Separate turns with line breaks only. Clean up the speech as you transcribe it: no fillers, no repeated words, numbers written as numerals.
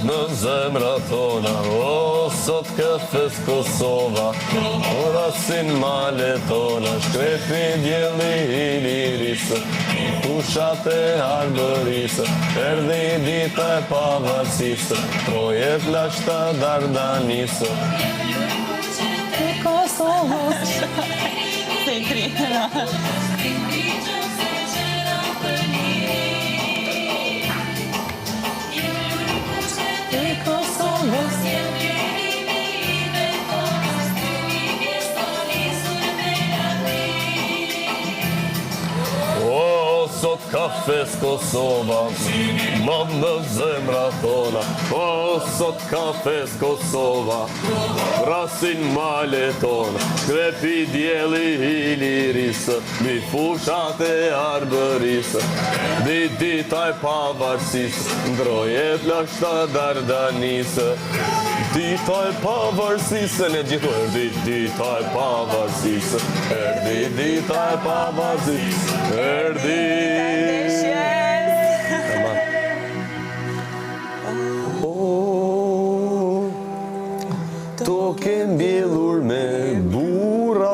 në zemra tona, o sot këfes Kosova, orasin male tona, shkrepi djeli i lirisë, fushat e arbërisë, erdhi dita e pavarësisë, troje plashta dardanisë.
Kosovës. Se kri.
Sot kafes Kosova, mam në zemra tona, o sot kafes Kosova, rasin male tona, shkrepi djeli i lirisë, mi fushat e arbërisë, dita e pavarësisë, ndroje plashta dardanisë, dita e pavarësisë, ne gjithu erdi dita e pavarësisë, erdi dita e pavarësisë, erdi. To ke mbjellur me burra.